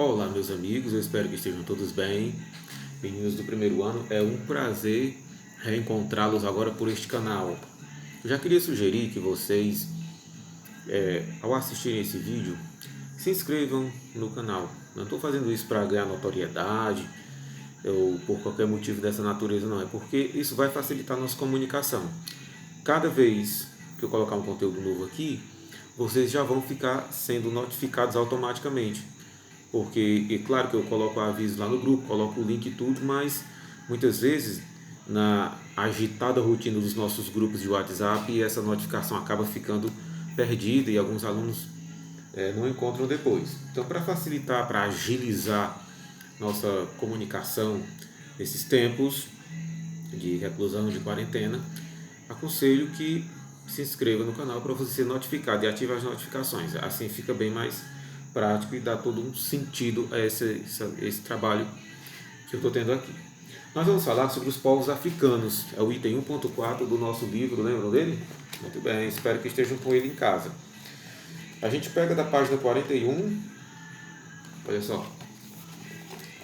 Olá, meus amigos, eu espero que estejam todos bem. Meninos do primeiro ano, é um prazer reencontrá-los agora por este canal. Eu já queria sugerir que vocês, ao assistirem esse vídeo, se inscrevam no canal. Não estou fazendo isso para ganhar notoriedade ou por qualquer motivo dessa natureza, não. É porque isso vai facilitar a nossa comunicação. Cada vez que eu colocar um conteúdo novo aqui, vocês já vão ficar sendo notificados automaticamente. Porque, é claro que eu coloco aviso lá no grupo, coloco o link e tudo, mas muitas vezes na agitada rotina dos nossos grupos de WhatsApp, essa notificação acaba ficando perdida e alguns alunos não encontram depois. Então, para facilitar, para agilizar nossa comunicação nesses tempos de reclusão, de quarentena, aconselho que se inscreva no canal para você ser notificado e ative as notificações. Assim fica bem mais prático e dá todo um sentido a esse trabalho que eu estou tendo aqui. Nós vamos falar sobre os povos africanos. É o item 1.4 do nosso livro, lembram dele? Muito bem, espero que estejam com ele em casa. A gente pega da página 41, olha só,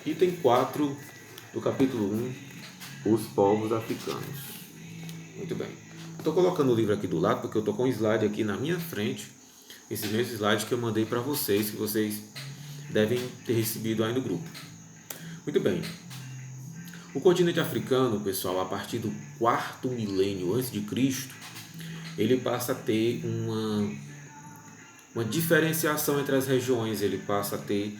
item 4 do capítulo 1, os povos africanos. Muito bem. Estou colocando o livro aqui do lado porque eu estou com um slide aqui na minha frente, esse mesmo slide que eu mandei para vocês, que vocês devem ter recebido aí no grupo. Muito bem. O continente africano, pessoal, a partir do 4º milênio antes de Cristo, ele passa a ter uma diferenciação entre as regiões, ele passa a ter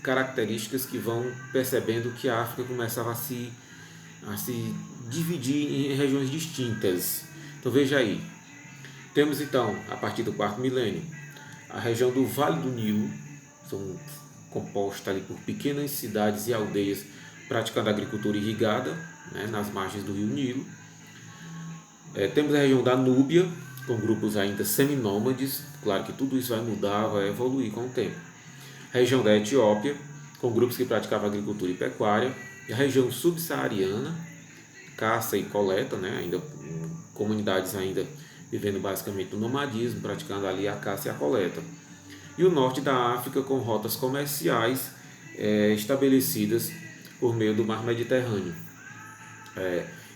características que vão percebendo que a África começava a se dividir em regiões distintas. Então veja aí, temos então, a partir do 4º milênio, a região do Vale do Nilo, são compostas ali por pequenas cidades e aldeias praticando agricultura irrigada, né, nas margens do rio Nilo. Temos a região da Núbia, com grupos ainda seminômades, claro que tudo isso vai mudar, vai evoluir com o tempo. A região da Etiópia, com grupos que praticavam agricultura e pecuária. E a região subsaariana, caça e coleta, né, ainda comunidades ainda vivendo basicamente do nomadismo, praticando ali a caça e a coleta. E o norte da África com rotas comerciais estabelecidas por meio do mar Mediterrâneo.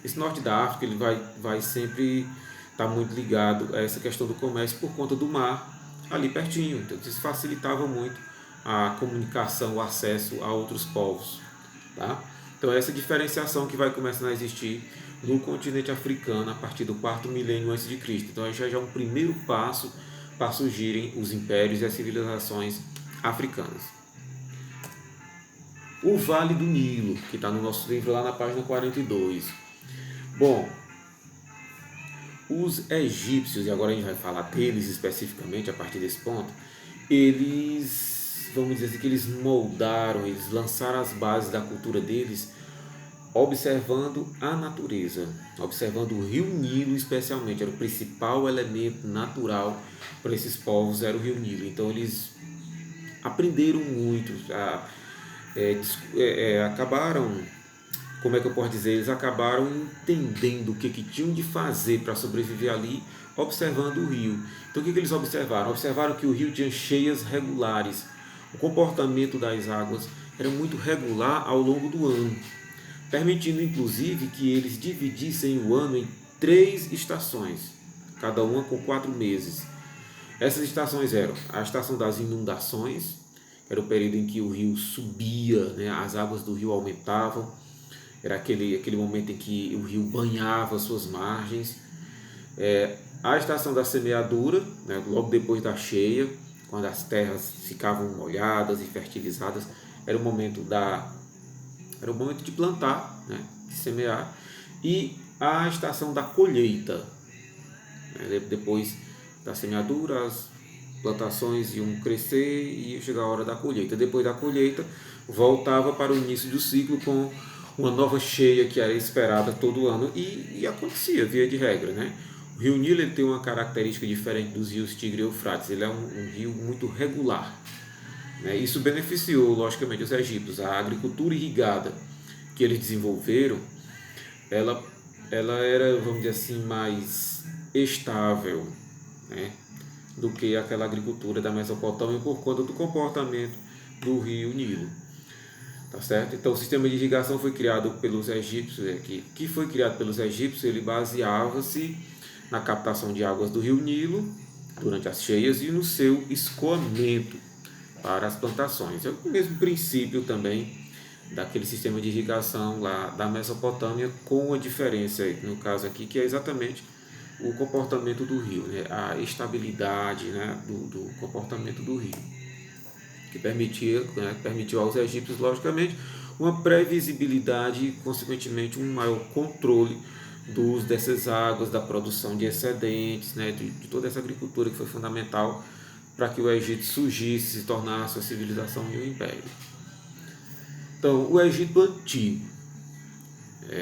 Esse norte da África ele vai sempre estar muito ligado a essa questão do comércio por conta do mar ali pertinho. Então isso facilitava muito a comunicação, o acesso a outros povos. Tá? Então essa diferenciação que vai começando a existir no continente africano a partir do 4º milênio antes de Cristo. Então já é um primeiro passo para surgirem os impérios e as civilizações africanas. O Vale do Nilo, que está no nosso livro lá na página 42. Bom, os egípcios, e agora a gente vai falar deles especificamente a partir desse ponto, eles, vamos dizer assim, que eles moldaram, eles lançaram as bases da cultura deles observando a natureza, observando o rio Nilo especialmente, era o principal elemento natural para esses povos, era o rio Nilo. Então eles aprenderam muito, acabaram, como é que eu posso dizer, eles acabaram entendendo o que tinham de fazer para sobreviver ali, observando o rio. Então o que eles observaram? Observaram que o rio tinha cheias regulares, o comportamento das águas era muito regular ao longo do ano, permitindo inclusive que eles dividissem o ano em 3 estações, cada uma com 4 meses. Essas estações eram a estação das inundações, era o período em que o rio subia, né, as águas do rio aumentavam, era aquele momento em que o rio banhava suas margens. A estação da semeadura, né, logo depois da cheia, quando as terras ficavam molhadas e fertilizadas, era o momento de plantar, né, de semear. E a estação da colheita, né, depois da semeadura, as plantações iam crescer e ia chegar a hora da colheita. Depois da colheita, voltava para o início do ciclo com uma nova cheia que era esperada todo ano e acontecia, via de regra, né? O rio Nilo ele tem uma característica diferente dos rios Tigre e Eufrates, ele é um rio muito regular, né? Isso beneficiou, logicamente, os egípcios. A agricultura irrigada que eles desenvolveram, ela era, vamos dizer assim, mais estável, né? do que aquela agricultura da Mesopotâmia por conta do comportamento do rio Nilo. Tá certo? Então o sistema de irrigação foi criado pelos egípcios, que foi criado pelos egípcios, ele baseava-se na captação de águas do rio Nilo durante as cheias e no seu escoamento para as plantações. É o mesmo princípio também daquele sistema de irrigação lá da Mesopotâmia, com a diferença, no caso aqui, que é exatamente o comportamento do rio, né? A estabilidade, né, do comportamento do rio, que permitiu aos egípcios, logicamente, uma previsibilidade e, consequentemente, um maior controle do uso dessas águas, da produção de excedentes, né, de toda essa agricultura que foi fundamental para que o Egito surgisse, se tornasse a civilização e o império. Então, o Egito Antigo,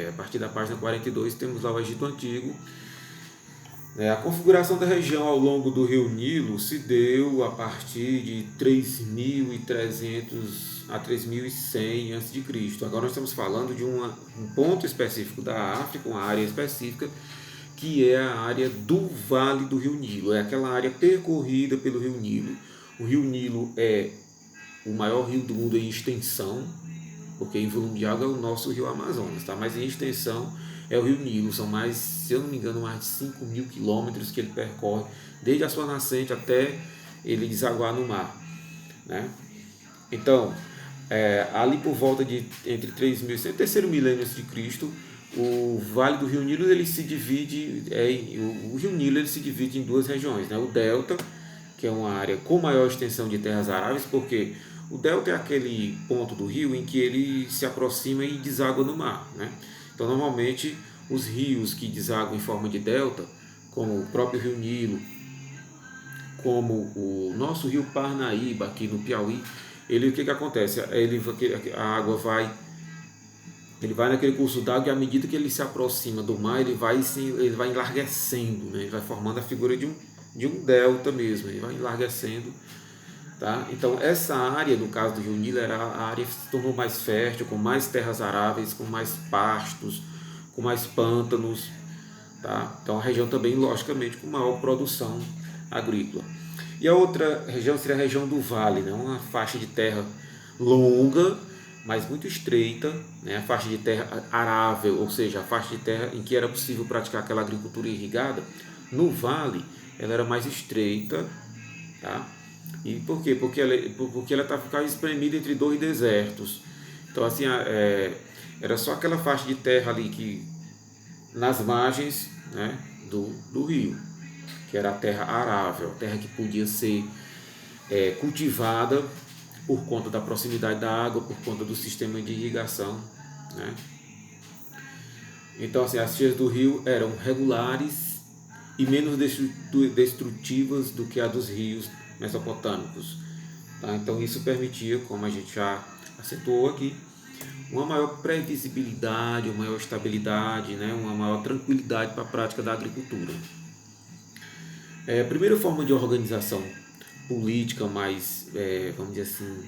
a partir da página 42, temos lá o Egito Antigo. A configuração da região ao longo do rio Nilo se deu a partir de 3.300 a 3.100 a.C. Agora nós estamos falando de um ponto específico da África, uma área específica, que é a área do Vale do Rio Nilo. É aquela área percorrida pelo Rio Nilo. O Rio Nilo é o maior rio do mundo em extensão, porque em volume de água é o nosso rio Amazonas, tá? Mas em extensão é o rio Nilo, são mais, se eu não me engano, mais de 5.000 quilômetros que ele percorre, desde a sua nascente até ele desaguar no mar, né? Então, ali por volta de entre 3.100 e terceiro milênio antes de Cristo, o Vale do Rio Nilo ele se divide, o Rio Nilo ele se divide em duas regiões, né? O Delta, que é uma área com maior extensão de terras aráveis, porque o delta é aquele ponto do rio em que ele se aproxima e deságua no mar, né? Então, normalmente, os rios que desaguam em forma de delta, como o próprio rio Nilo, como o nosso rio Parnaíba, aqui no Piauí, o que acontece? A água ele vai naquele curso d'água e à medida que ele se aproxima do mar, ele vai enlarguecendo, né? Ele vai formando a figura de um delta mesmo, ele vai enlarguecendo. Tá? Então essa área, no caso do rio Nilo, era a área que se tornou mais fértil, com mais terras aráveis, com mais pastos, com mais pântanos. Tá? Então a região também, logicamente, com maior produção agrícola. E a outra região seria a região do vale, né? Uma faixa de terra longa, mas muito estreita, né? A faixa de terra arável, ou seja, a faixa de terra em que era possível praticar aquela agricultura irrigada. No vale, ela era mais estreita, tá? E por quê? Porque ela ficava espremida entre dois desertos. Então, assim, era só aquela faixa de terra ali que nas margens, né, do rio, que era a terra arável, a terra que podia ser cultivada por conta da proximidade da água, por conta do sistema de irrigação, né? Então, assim, as cheias do rio eram regulares e menos destrutivas do que a dos rios mesopotâmicos. Tá? Então isso permitia, como a gente já acentuou aqui, uma maior previsibilidade, uma maior estabilidade, né? Uma maior tranquilidade para a prática da agricultura. A primeira forma de organização política mais, vamos dizer assim,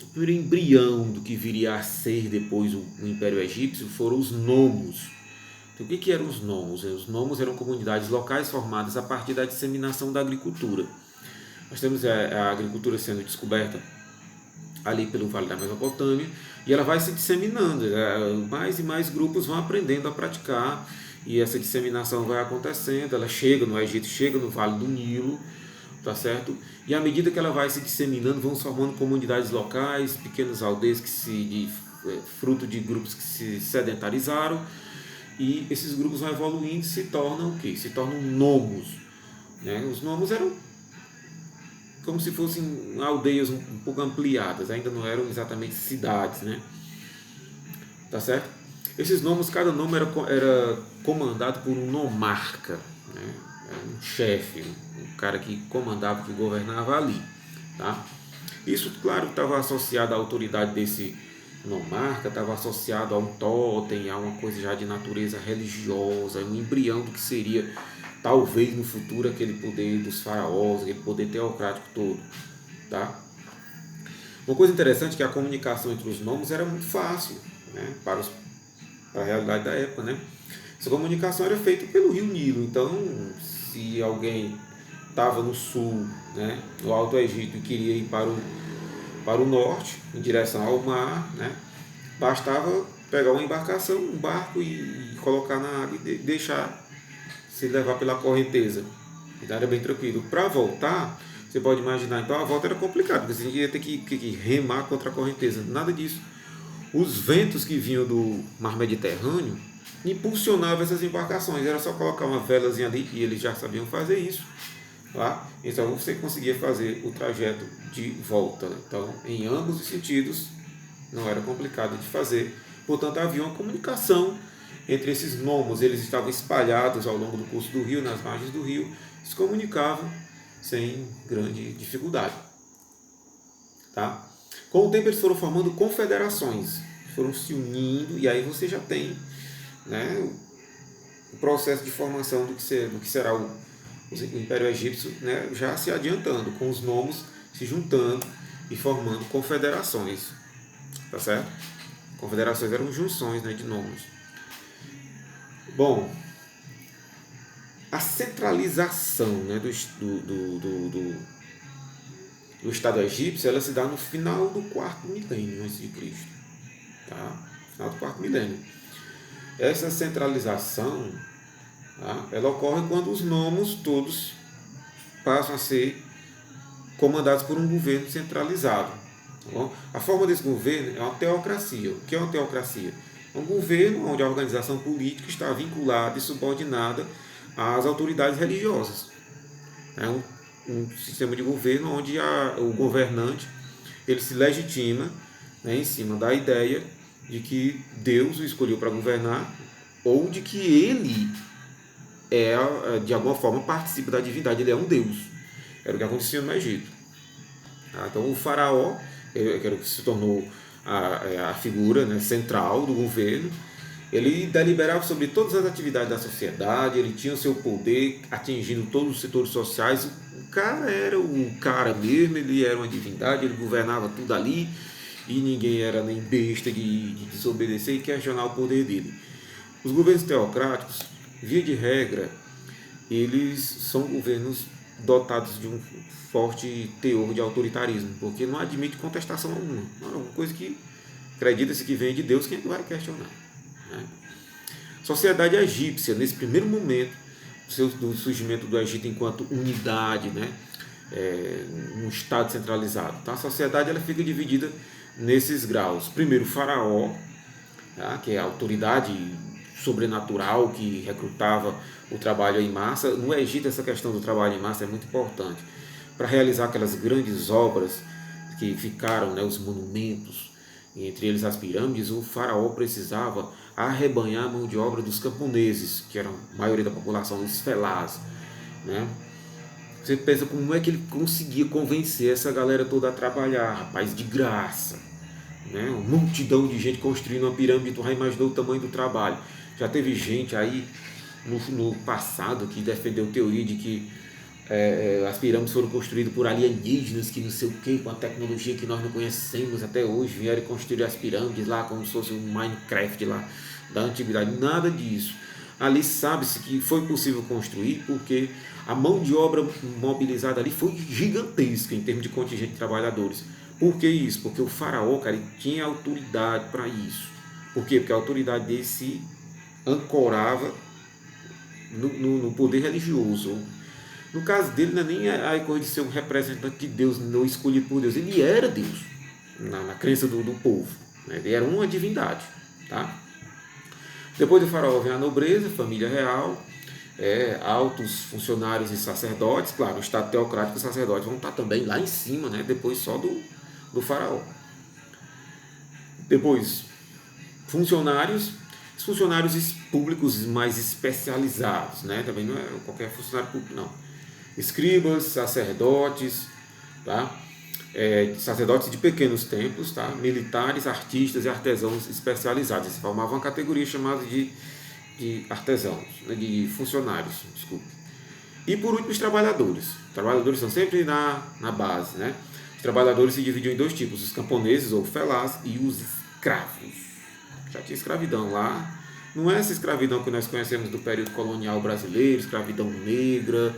o primeiro embrião do que viria a ser depois o Império Egípcio foram os nomos. Então, o que eram os nomos? Os nomos eram comunidades locais formadas a partir da disseminação da agricultura. Nós temos a agricultura sendo descoberta ali pelo Vale da Mesopotâmia e ela vai se disseminando, mais e mais grupos vão aprendendo a praticar e essa disseminação vai acontecendo, ela chega no Egito, chega no Vale do Nilo, tá certo? E à medida que ela vai se disseminando, vão se formando comunidades locais, pequenas aldeias fruto de grupos que se sedentarizaram, e esses grupos vão evoluindo e se tornam o quê? Se tornam nomos, né? Os nomos eram como se fossem aldeias um pouco ampliadas, ainda não eram exatamente cidades, né? Tá certo? Esses nomos, cada nome era comandado por um nomarca, né? Era um chefe, um cara que comandava, que governava ali, tá? Isso, claro, estava associado à autoridade desse nomarca, estava associado a um totem, a uma coisa já de natureza religiosa, um embrião do que seria talvez no futuro aquele poder dos faraós, aquele poder teocrático todo, tá? Uma coisa interessante é que a comunicação entre os nomos era muito fácil, né, para a realidade da época, né? Essa comunicação era feita pelo rio Nilo, então se alguém estava no sul, né, no Alto Egito, e queria ir para o norte, em direção ao mar, né, bastava pegar uma embarcação, um barco e colocar na água e deixar se levar pela correnteza. Então era bem tranquilo. Para voltar, você pode imaginar, então a volta era complicada, porque você ia ter que remar contra a correnteza. Nada disso. Os ventos que vinham do mar Mediterrâneo impulsionavam essas embarcações. Era só colocar uma velazinha ali e eles já sabiam fazer isso. Tá? Então você conseguia fazer o trajeto de volta. Então, em ambos os sentidos, não era complicado de fazer. Portanto, havia uma comunicação entre esses nomos. Eles estavam espalhados ao longo do curso do rio, nas margens do rio, se comunicavam sem grande dificuldade. Tá? Com o tempo eles foram formando confederações, foram se unindo, e aí você já tem, né, o processo de formação do que será o Império Egípcio, né, já se adiantando, com os nomos se juntando e formando confederações. Tá certo? Confederações eram junções, né, de nomos. Bom, a centralização, né, do Estado egípcio, ela se dá no final do quarto milênio antes de Cristo. Tá? Final do quarto milênio. Essa centralização, tá, ela ocorre quando os nomos todos passam a ser comandados por um governo centralizado. Tá bom? A forma desse governo é uma teocracia. O que é uma teocracia? É um governo onde a organização política está vinculada e subordinada às autoridades religiosas. É um sistema de governo onde o governante ele se legitima, né, em cima da ideia de que Deus o escolheu para governar, ou de que ele de alguma forma participa da divindade, ele é um Deus. Era o que acontecia no Egito. Então o faraó, que era o que se tornou a figura, né, central do governo, ele deliberava sobre todas as atividades da sociedade, ele tinha o seu poder atingindo todos os setores sociais. O cara era o cara mesmo, ele era uma divindade, ele governava tudo ali, e ninguém era nem besta de desobedecer e questionar o poder dele. Os governos teocráticos, via de regra, eles são governos dotados de um forte teor de autoritarismo, porque não admite contestação alguma. Não é uma coisa que acredita-se que vem de Deus, quem vai questionar. Né? Sociedade egípcia, nesse primeiro momento do surgimento do Egito enquanto unidade, né? Um estado centralizado. Tá? A sociedade ela fica dividida nesses graus. Primeiro, o faraó, tá? Que é a autoridade sobrenatural que recrutava o trabalho em massa. No Egito, essa questão do trabalho em massa é muito importante. Para realizar aquelas grandes obras que ficaram, né, os monumentos, entre eles as pirâmides, o faraó precisava arrebanhar a mão de obra dos camponeses, que eram a maioria da população, os felás. Né? Você pensa como é que ele conseguia convencer essa galera toda a trabalhar, rapaz, de graça. Né? Uma multidão de gente construindo uma pirâmide, tu já imaginou o tamanho do trabalho. Já teve gente aí no passado que defendeu teoria de que as pirâmides foram construídas por alienígenas, que não sei o que, com a tecnologia que nós não conhecemos até hoje, vieram construir as pirâmides lá como se fosse um Minecraft lá da antiguidade. Nada disso. Ali sabe-se que foi possível construir porque a mão de obra mobilizada ali foi gigantesca em termos de contingente de trabalhadores. Por que isso? Porque o faraó, cara, ele tinha autoridade para isso. Por quê? Porque a autoridade dele se ancorava no poder religioso. No caso dele, não é nem a coisa de ser um representante de Deus, não escolhido por Deus. Ele era Deus, na crença do povo. Né? Ele era uma divindade. Tá? Depois do faraó vem a nobreza, família real, altos funcionários e sacerdotes. Claro, o estado teocrático e os sacerdotes vão estar também lá em cima, né? Depois só do faraó. Depois, funcionários públicos mais especializados. Né? Também não é qualquer funcionário público, não. Escribas, sacerdotes, tá? Sacerdotes de pequenos templos, tá? Militares, artistas e artesãos especializados. Eles formavam uma categoria chamada de artesãos, né? De funcionários, desculpe. E por último, os trabalhadores. Os trabalhadores são sempre na base. Né? Os trabalhadores se dividiam em dois tipos, os camponeses ou felás e os escravos. Já tinha escravidão lá. Não é essa escravidão que nós conhecemos do período colonial brasileiro, escravidão negra,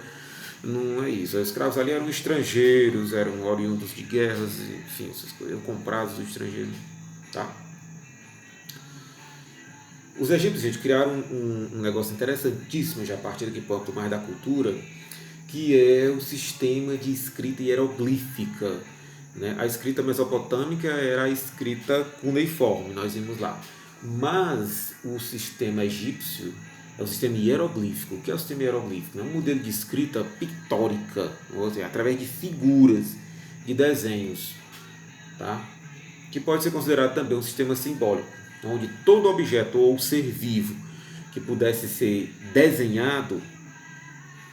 Não é isso. Os escravos ali eram estrangeiros, eram oriundos de guerras, enfim, essas coisas, eram comprados dos estrangeiros. Tá? Os egípcios, gente, criaram um negócio interessantíssimo já a partir daqui ponto mais da cultura, que é o sistema de escrita hieroglífica. Né? A escrita mesopotâmica era a escrita cuneiforme, nós vimos lá. Mas o sistema egípcio é o sistema hieroglífico. O que é o sistema hieroglífico? É um modelo de escrita pictórica, ou seja, através de figuras, de desenhos, tá? Que pode ser considerado também um sistema simbólico, onde todo objeto ou ser vivo que pudesse ser desenhado,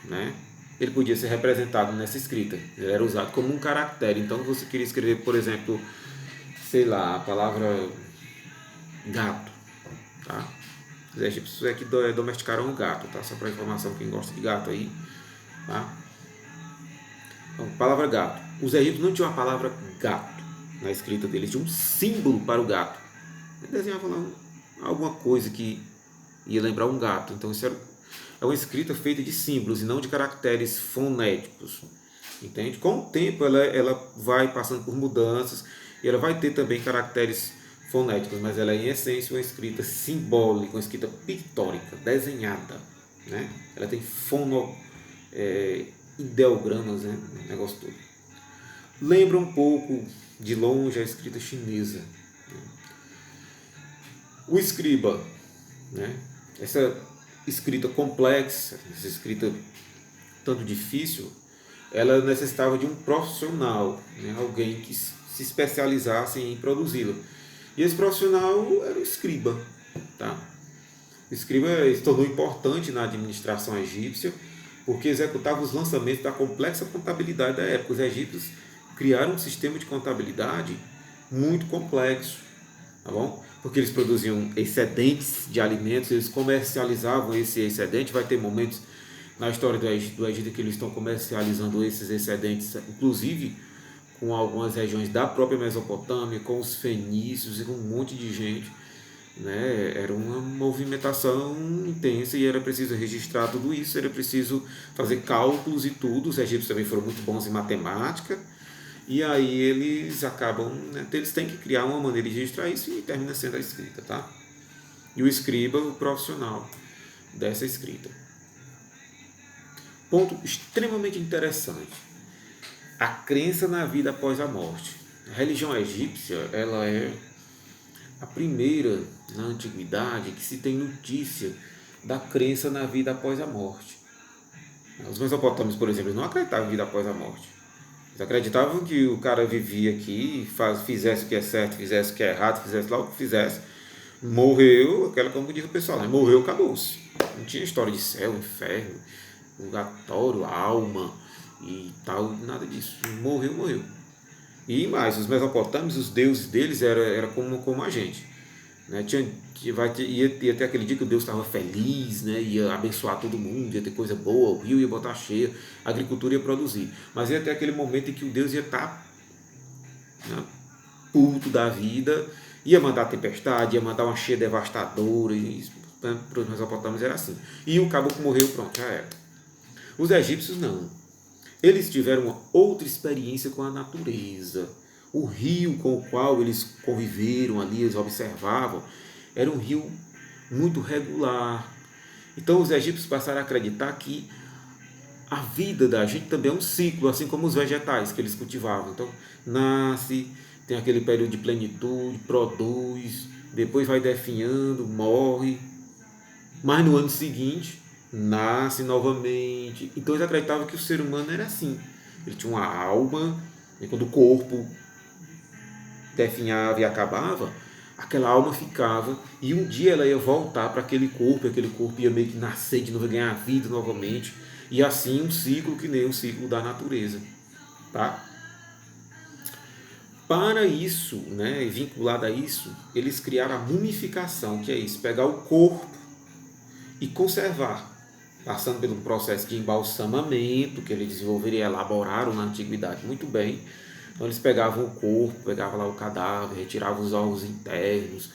né, ele podia ser representado nessa escrita. Ele era usado como um caractere. Então, você queria escrever, por exemplo, sei lá, a palavra gato, tá? Os egípcios é que domesticaram o gato, tá? Só para informação, quem gosta de gato aí, tá? Então, palavra gato. Os egípcios não tinham a palavra gato na escrita deles, tinham um símbolo para o gato. Ele desenhava lá alguma coisa que ia lembrar um gato. Então, isso é uma escrita feita de símbolos e não de caracteres fonéticos. Entende? Com o tempo, ela vai passando por mudanças e ela vai ter também caracteres fonéticos, mas ela é, em essência, uma escrita simbólica, uma escrita pictórica, desenhada. Né? Ela tem ideogramas, né? O negócio todo. Lembra um pouco, de longe, a escrita chinesa. O escriba, né? Essa escrita complexa, essa escrita tanto difícil, ela necessitava de um profissional, né? Alguém que se especializasse em produzi-la. E esse profissional era o escriba. Tá? O escriba se tornou importante na administração egípcia porque executava os lançamentos da complexa contabilidade da época. Os egípcios criaram um sistema de contabilidade muito complexo, tá bom? Porque eles produziam excedentes de alimentos, eles comercializavam esse excedente. Vai ter momentos na história do Egito que eles estão comercializando esses excedentes, inclusive com algumas regiões da própria Mesopotâmia, com os fenícios e com um monte de gente. Né? Era uma movimentação intensa e era preciso registrar tudo isso, era preciso fazer cálculos e tudo. Os egípcios também foram muito bons em matemática. E aí eles acabam, né, eles têm que criar uma maneira de registrar isso e termina sendo a escrita, tá? E o escriba, o profissional dessa escrita. Ponto extremamente interessante. A crença na vida após a morte. A religião egípcia, ela é a primeira na antiguidade que se tem notícia da crença na vida após a morte. Os mesopotâmios, por exemplo, não acreditavam em vida após a morte. Eles acreditavam que o cara vivia aqui, fizesse o que é certo, fizesse o que é errado, fizesse lá o que fizesse, morreu, aquela como diz o pessoal, né? Morreu, acabou-se. Não tinha história de céu, inferno, purgatório, alma e tal, nada disso. Morreu, morreu. E mais, os mesopotâmios, os deuses deles era como a gente. Né? Ia ter aquele dia que o Deus estava feliz, né? Ia abençoar todo mundo, ia ter coisa boa, o rio ia botar cheia, a agricultura ia produzir. Mas ia ter aquele momento em que o Deus ia estar, né, puto da vida, ia mandar tempestade, ia mandar uma cheia devastadora. E para os mesopotâmios era assim. E o caboclo morreu, pronto, já era. Os egípcios não. Eles tiveram uma outra experiência com a natureza. O rio com o qual eles conviveram ali, eles observavam, era um rio muito regular. Então os egípcios passaram a acreditar que a vida da gente também é um ciclo, assim como os vegetais que eles cultivavam. Então nasce, tem aquele período de plenitude, produz, depois vai definhando, morre, mas no ano seguinte nasce novamente. Então eles acreditavam que o ser humano era assim. Ele tinha uma alma, e quando o corpo definhava e acabava, aquela alma ficava e um dia ela ia voltar para aquele corpo ia meio que nascer de novo, ganhar vida novamente, e assim um ciclo que nem o ciclo da natureza, tá? Para isso, né, vinculado a isso, eles criaram a mumificação, que é isso, pegar o corpo e conservar, passando pelo processo de embalsamamento que eles desenvolveram e elaboraram na antiguidade muito bem. Então eles pegavam o corpo, pegavam lá o cadáver, retiravam os órgãos internos,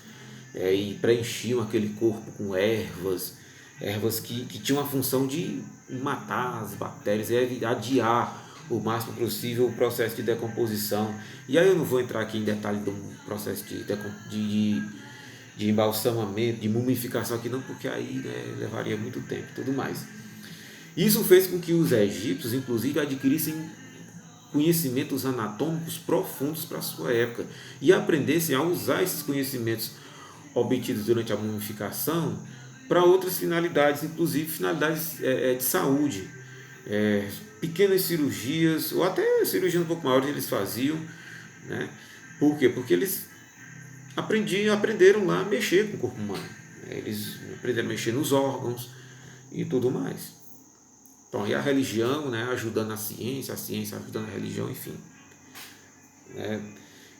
e preenchiam aquele corpo com ervas, ervas que tinham a função de matar as bactérias e adiar o máximo possível o processo de decomposição. E aí eu não vou entrar aqui em detalhe do processo de embalsamamento, de mumificação aqui não, porque aí, né, levaria muito tempo e tudo mais. Isso fez com que os egípcios, inclusive, adquirissem conhecimentos anatômicos profundos para a sua época e aprendessem a usar esses conhecimentos obtidos durante a mumificação para outras finalidades, inclusive finalidades de saúde. Pequenas cirurgias, ou até cirurgias um pouco maiores eles faziam. Né? Por quê? Porque eles aprenderam lá a mexer com o corpo humano. Eles aprenderam a mexer nos órgãos e tudo mais. Então, e a religião, né, ajudando a ciência ajudando a religião, enfim.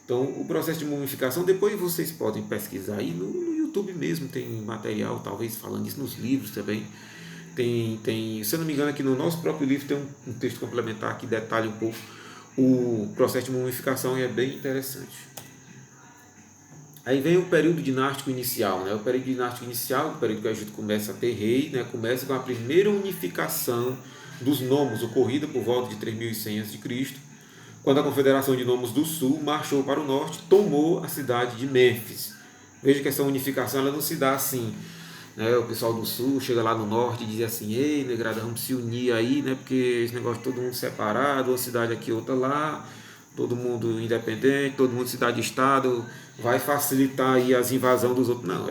Então, o processo de mumificação, depois vocês podem pesquisar aí no YouTube mesmo, tem material, talvez falando isso nos livros também. Se eu não me engano, aqui no nosso próprio livro tem um texto complementar que detalha um pouco o processo de mumificação e é bem interessante. Aí vem o período dinástico inicial, né? O período dinástico inicial, o período que o Egito começa a ter rei, né? Começa com a primeira unificação dos nomos, ocorrida por volta de 3100 a.C., quando a Confederação de Nomos do Sul marchou para o norte, tomou a cidade de Mênfis. Veja que essa unificação ela não se dá assim, né? O pessoal do Sul chega lá no norte e diz assim: ei, negrada, vamos se unir aí, né? Porque esse negócio de todo mundo separado, uma cidade aqui, outra lá, todo mundo independente, todo mundo cidade-estado, vai facilitar aí as invasões dos outros. Não,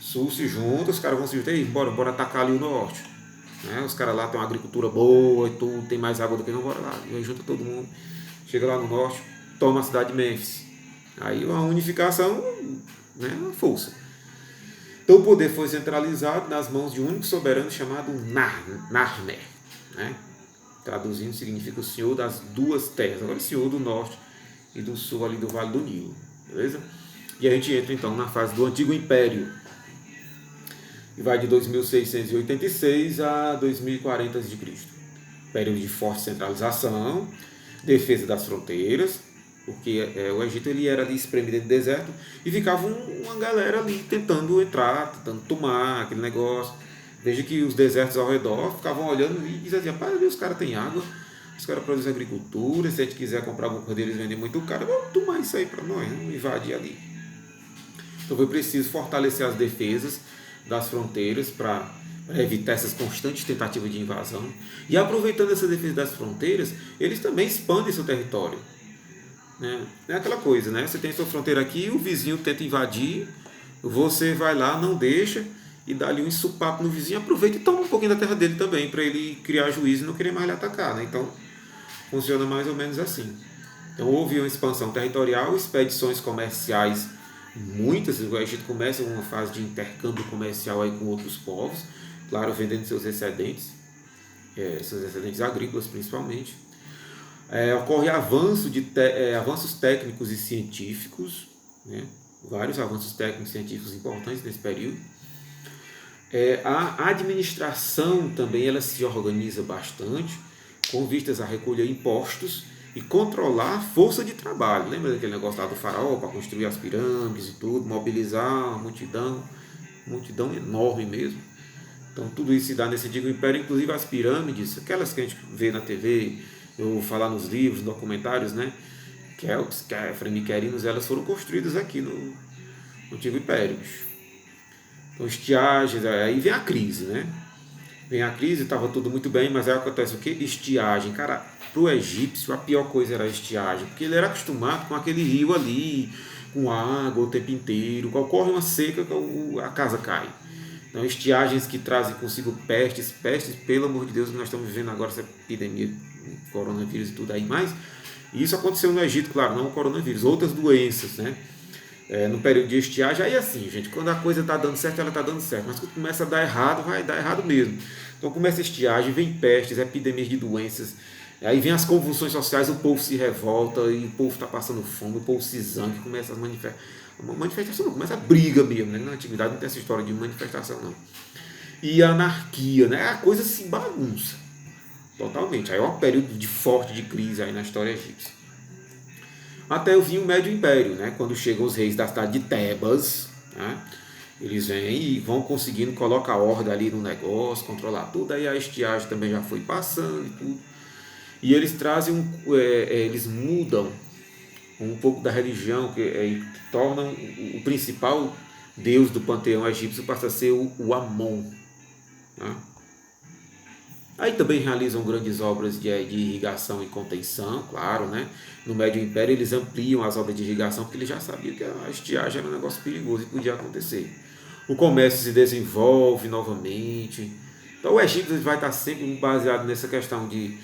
Sul se junta, os caras vão se juntar, e bora atacar ali o norte. Né? Os caras lá têm uma agricultura boa e tudo, tem mais água do que não, bora lá. E aí junta todo mundo, chega lá no norte, toma a cidade de Mênfis. Aí uma unificação, né, uma força. Então o poder foi centralizado nas mãos de um único soberano chamado Narmer. Né? Traduzindo, significa o Senhor das duas terras. Agora, o Senhor do norte e do sul, ali do Vale do Nilo. Beleza? E a gente entra, então, na fase do Antigo Império. E vai de 2686 a 2040 a.C. Período de forte centralização, defesa das fronteiras, porque o Egito ele era ali espremido dentro do deserto e ficava uma galera ali tentando entrar, tentando tomar aquele negócio. Veja que os desertos ao redor ficavam olhando e diziam assim: rapaz, os caras têm água, os caras produzem agricultura, se a gente quiser comprar alguma coisa deles vender muito caro, vamos tomar isso aí para nós, vamos invadir ali. Então foi preciso fortalecer as defesas das fronteiras para evitar essas constantes tentativas de invasão. E aproveitando essa defesa das fronteiras, eles também expandem seu território. Né? É aquela coisa, né? Você tem sua fronteira aqui, o vizinho tenta invadir, você vai lá, não deixa, e dá ali um ensopapo no vizinho, aproveita e toma um pouquinho da terra dele também, para ele criar juízo e não querer mais lhe atacar. Né? Então, funciona mais ou menos assim. Então, houve uma expansão territorial, expedições comerciais, muitas. O Egito começa uma fase de intercâmbio comercial aí com outros povos, claro, vendendo seus excedentes agrícolas principalmente. Ocorre avanços técnicos e científicos, né? Vários avanços técnicos e científicos importantes nesse período. A administração também ela se organiza bastante, com vistas a recolher impostos e controlar a força de trabalho. Lembra daquele negócio lá do faraó para construir as pirâmides e tudo, mobilizar uma multidão enorme mesmo. Então tudo isso se dá nesse antigo império, inclusive as pirâmides, aquelas que a gente vê na TV, eu vou falar nos livros, documentários, né? Kelps, Kefren, Miquerinos, elas foram construídas aqui no antigo império. Então estiagens, aí vem a crise, né? Vem a crise, estava tudo muito bem, mas aí acontece o quê? Estiagem. Cara, para o egípcio a pior coisa era a estiagem, porque ele era acostumado com aquele rio ali, com água o tempo inteiro. Ocorre uma seca, a casa cai. Então, estiagens que trazem consigo pestes, pelo amor de Deus, que nós estamos vivendo agora essa epidemia, coronavírus e tudo aí mais. E isso aconteceu no Egito, claro, não o coronavírus, outras doenças, né? No período de estiagem, aí assim, gente, quando a coisa está dando certo, ela está dando certo, mas quando começa a dar errado, vai dar errado mesmo. Então começa a estiagem, vem pestes, epidemias de doenças, aí vem as convulsões sociais, o povo se revolta, e o povo está passando fome, o povo se zanga, começa as manifestação não, começa a briga mesmo, né? Na antiguidade não tem essa história de manifestação não. E a anarquia, né? A coisa se bagunça totalmente. Aí é um período de forte de crise aí na história egípcia. Até eu vi o Médio Império, né? Quando chegam os reis da cidade de Tebas, né? Eles vêm e vão conseguindo colocar ordem ali no negócio, controlar tudo. Aí a estiagem também já foi passando e tudo. E eles trazem, eles mudam um pouco da religião, que tornam o principal deus do panteão egípcio passa a ser o Amon. Né? Aí também realizam grandes obras de irrigação e contenção, claro, né? No Médio Império eles ampliam as obras de irrigação porque eles já sabiam que a estiagem era um negócio perigoso e podia acontecer. O comércio se desenvolve novamente. Então o Egito vai estar sempre baseado nessa questão de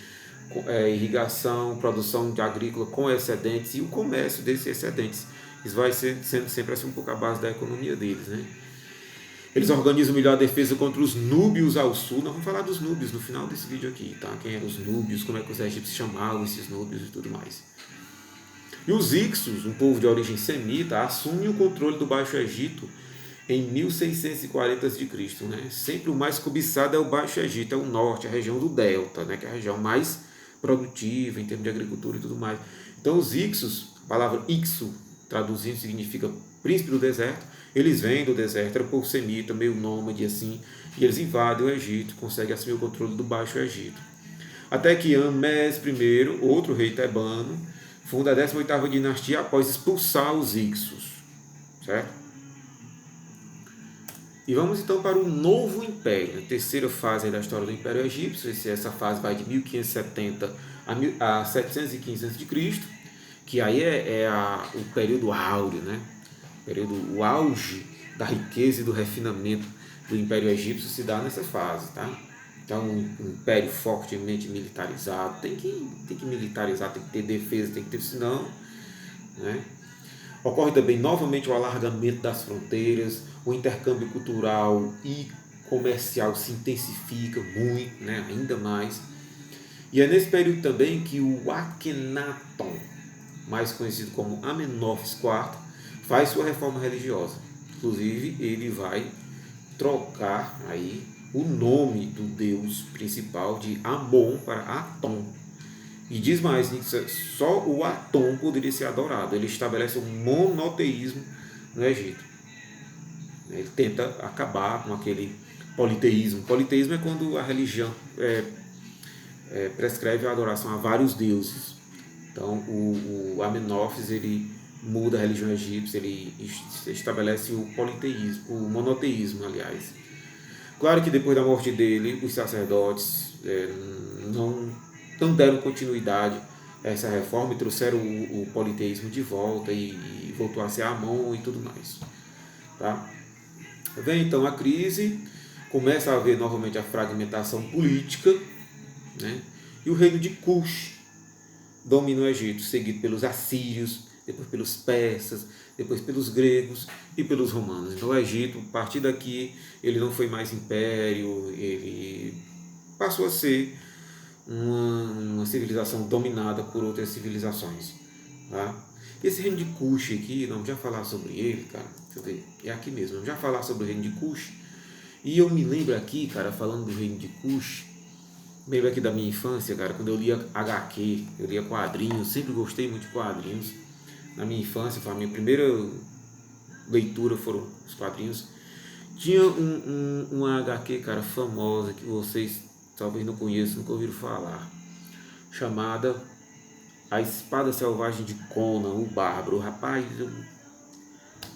irrigação, produção de agrícola com excedentes e o comércio desses excedentes. Isso vai sendo sempre assim um pouco a base da economia deles, né? Eles organizam melhor defesa contra os núbios ao sul. Nós vamos falar dos núbios no final desse vídeo aqui, tá? Quem eram os núbios, como é que os egípcios chamavam esses núbios e tudo mais. E os Ixos, um povo de origem semita, assumem o controle do Baixo Egito em 1640 a.C., né? Sempre o mais cobiçado é o Baixo Egito, é o norte, a região do Delta, né? Que é a região mais produtiva em termos de agricultura e tudo mais. Então os Ixos, a palavra Ixo, traduzindo, significa príncipe do deserto. Eles vêm do deserto, era um povo semita, meio nômade assim, e eles invadem o Egito, conseguem assumir o controle do Baixo Egito. Até que Amés I, outro rei tebano, funda a 18ª dinastia após expulsar os Ixos, certo? E vamos então para o Novo Império, a terceira fase da história do Império Egípcio. Essa fase vai de 1570 a 715 a.C., que aí o período áureo, né? O auge da riqueza e do refinamento do Império Egípcio se dá nessa fase, tá? Então, um império fortemente militarizado, tem que militarizar, tem que ter defesa, tem que ter, senão, né? Ocorre também novamente o alargamento das fronteiras, o intercâmbio cultural e comercial se intensifica muito, né? Ainda mais. E é nesse período também que o Akhenaton, mais conhecido como Amenófis IV, faz sua reforma religiosa. Inclusive, ele vai trocar aí o nome do deus principal de Amon para Atom. E diz mais, só o Atom poderia ser adorado. Ele estabelece um monoteísmo no Egito. Ele tenta acabar com aquele politeísmo. Politeísmo é quando a religião prescreve a adoração a vários deuses. Então, o Amenófis, ele muda a religião egípcia, ele estabelece o politeísmo, o monoteísmo, aliás. Claro que depois da morte dele, os sacerdotes não deram continuidade a essa reforma e trouxeram o politeísmo de volta e voltou a ser Amon e tudo mais. Tá? Vem então a crise, começa a haver novamente a fragmentação política, né? E o reino de Cush domina o Egito, seguido pelos assírios, depois pelos persas, depois pelos gregos e pelos romanos. Então o Egito, a partir daqui, ele não foi mais império, ele passou a ser uma civilização dominada por outras civilizações. Tá? Esse reino de Cush aqui, vamos já falar sobre ele, cara. Deixa eu ver, é aqui mesmo, vamos já falar sobre o reino de Cush. E eu me lembro aqui, cara, falando do reino de Cush, lembro aqui da minha infância, cara, quando eu lia HQ, eu lia quadrinhos, sempre gostei muito de quadrinhos. Na minha infância, a minha primeira leitura foram os quadrinhos. Tinha uma HQ, cara, famosa, que vocês talvez não conheçam, nunca ouviram falar, chamada A Espada Selvagem de Conan, o Bárbaro. Rapaz,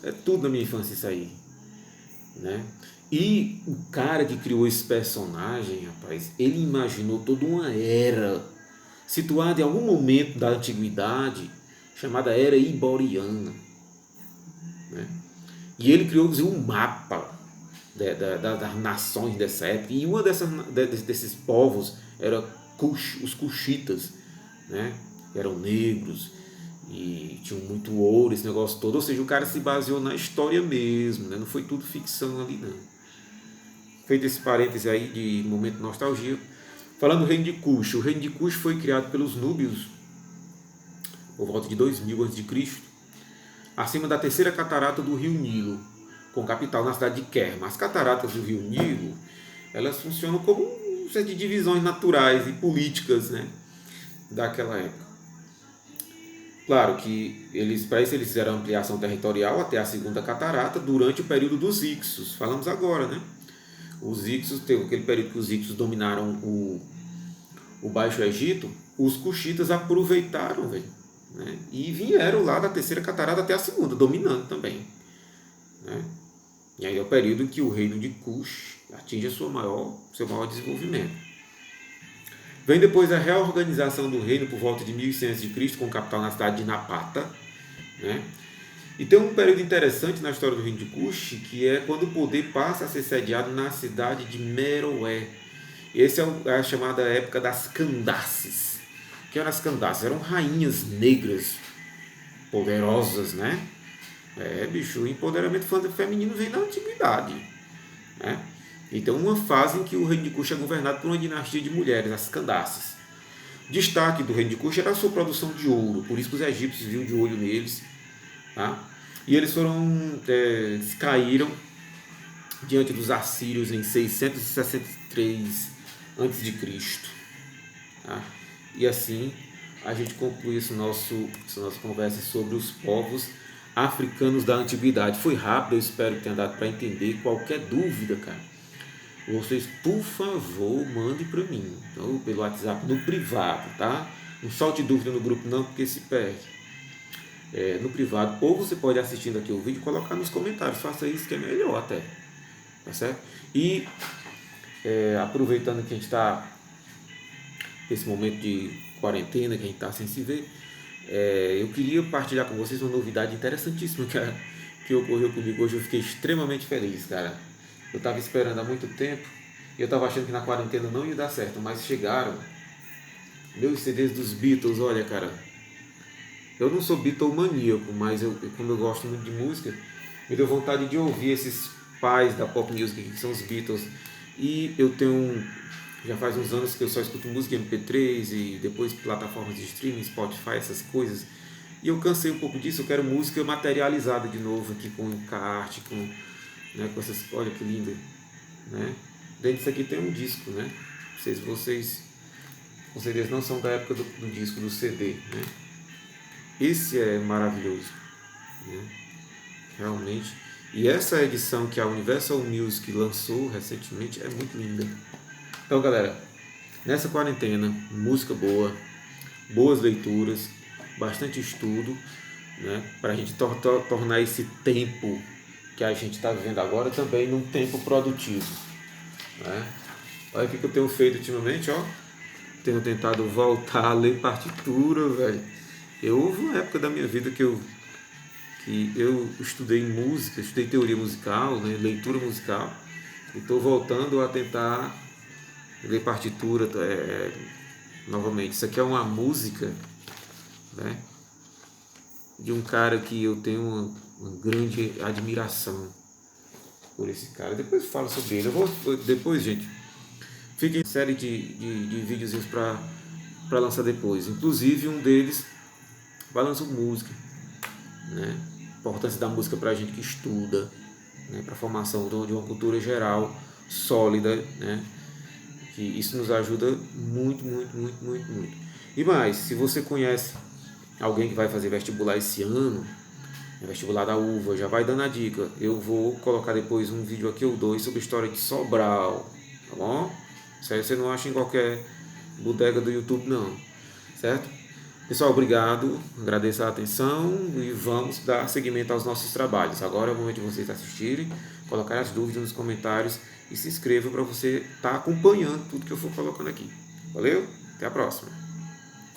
é tudo na minha infância isso aí, né? E o cara que criou esse personagem, rapaz, ele imaginou toda uma era situada em algum momento da antiguidade, chamada Era Iboriana, né? E ele criou um mapa das nações dessa época, e uma desses povos era os Cuxitas, né? Eram negros e tinham muito ouro, esse negócio todo. Ou seja, o cara se baseou na história mesmo, né? Não foi tudo ficção ali, não. Feito esse parêntese aí de momento de nostalgia, falando do reino de Cush. O reino de Cush foi criado pelos núbios por volta de 2000 a.C., acima da terceira catarata do rio Nilo, com capital na cidade de Kerma. As cataratas do rio Nilo, elas funcionam como uma série de divisões naturais e políticas, né, daquela época. Claro que para isso eles fizeram ampliação territorial até a segunda catarata durante o período dos Hicsos. Falamos agora, né? Os Hicsos, teve aquele período que os Hicsos dominaram o Baixo Egito, os cuxitas aproveitaram, velho, né? E vieram lá da terceira catarata até a segunda, dominando também, né? E aí é o período em que o reino de Cush atinge seu maior desenvolvimento. Vem depois a reorganização do reino por volta de 1100 a.C., com capital na cidade de Napata, né? E tem um período interessante na história do reino de Cush, que é quando o poder passa a ser sediado na cidade de Meroé. Essa é a chamada época das Candaces. O que eram as Candaces? Eram rainhas negras, poderosas, né? Bicho, o empoderamento feminino vem da antiguidade, né? Então, uma fase em que o reino de Cush é governado por uma dinastia de mulheres, as Candaces. Destaque do reino de Cush era a sua produção de ouro, por isso que os egípcios viam de olho neles, tá? E eles caíram diante dos assírios em 663 a.C., tá? E assim a gente conclui essa nossa conversa sobre os povos africanos da antiguidade. Foi rápido, eu espero que tenha dado para entender. Qualquer dúvida, cara, vocês, por favor, mandem para mim, então, pelo WhatsApp, no privado, tá? Não solte dúvida no grupo não, porque se perde. No privado, ou você pode assistindo aqui o vídeo e colocar nos comentários, faça isso que é melhor até, tá certo? E aproveitando que a gente está nesse momento de quarentena, que a gente está sem se ver, eu queria partilhar com vocês uma novidade interessantíssima que ocorreu comigo hoje. Eu fiquei extremamente feliz, cara. Eu estava esperando há muito tempo e eu estava achando que na quarentena não ia dar certo, mas chegaram meus CDs dos Beatles. Olha, cara, eu não sou Beatlemaníaco, mas como eu gosto muito de música, me deu vontade de ouvir esses pais da pop music que são os Beatles. E já faz uns anos que eu só escuto música MP3 e depois plataformas de streaming, Spotify, essas coisas. E eu cansei um pouco disso, eu quero música materializada de novo aqui, com encarte, com essas, olha que lindo, né? Dentro disso aqui tem um disco, né? Vocês com certeza não são da época do disco, do CD, né? Esse é maravilhoso, né? Realmente. E essa edição que a Universal Music lançou recentemente é muito linda. Então, galera, nessa quarentena, música boa, boas leituras, bastante estudo, né? Para a gente tornar esse tempo que a gente está vivendo agora também num tempo produtivo, né? Olha o que eu tenho feito ultimamente, ó. Tenho tentado voltar a ler partitura, velho. Houve uma época da minha vida que eu estudei música, estudei teoria musical, né, leitura musical, e estou voltando a tentar ler partitura novamente. Isso aqui é uma música, né, de um cara que eu tenho uma grande admiração por esse cara. Depois eu falo sobre ele. Depois, gente, fica em série de videozinhos para lançar depois. Inclusive um deles vai lançar música, né? A importância da música para a gente que estuda, né? Para a formação de uma cultura geral sólida, né? Que isso nos ajuda muito, muito, muito, muito, muito. E mais, se você conhece alguém que vai fazer vestibular esse ano, vestibular da UVA, já vai dando a dica. Eu vou colocar depois um vídeo aqui ou dois sobre a história de Sobral, tá bom? Isso aí você não acha em qualquer bodega do YouTube não, certo? Pessoal, obrigado, agradeço a atenção e vamos dar seguimento aos nossos trabalhos. Agora é o momento de vocês assistirem, colocar as dúvidas nos comentários e se inscrevam para você estar acompanhando tudo que eu for colocando aqui. Valeu? Até a próxima!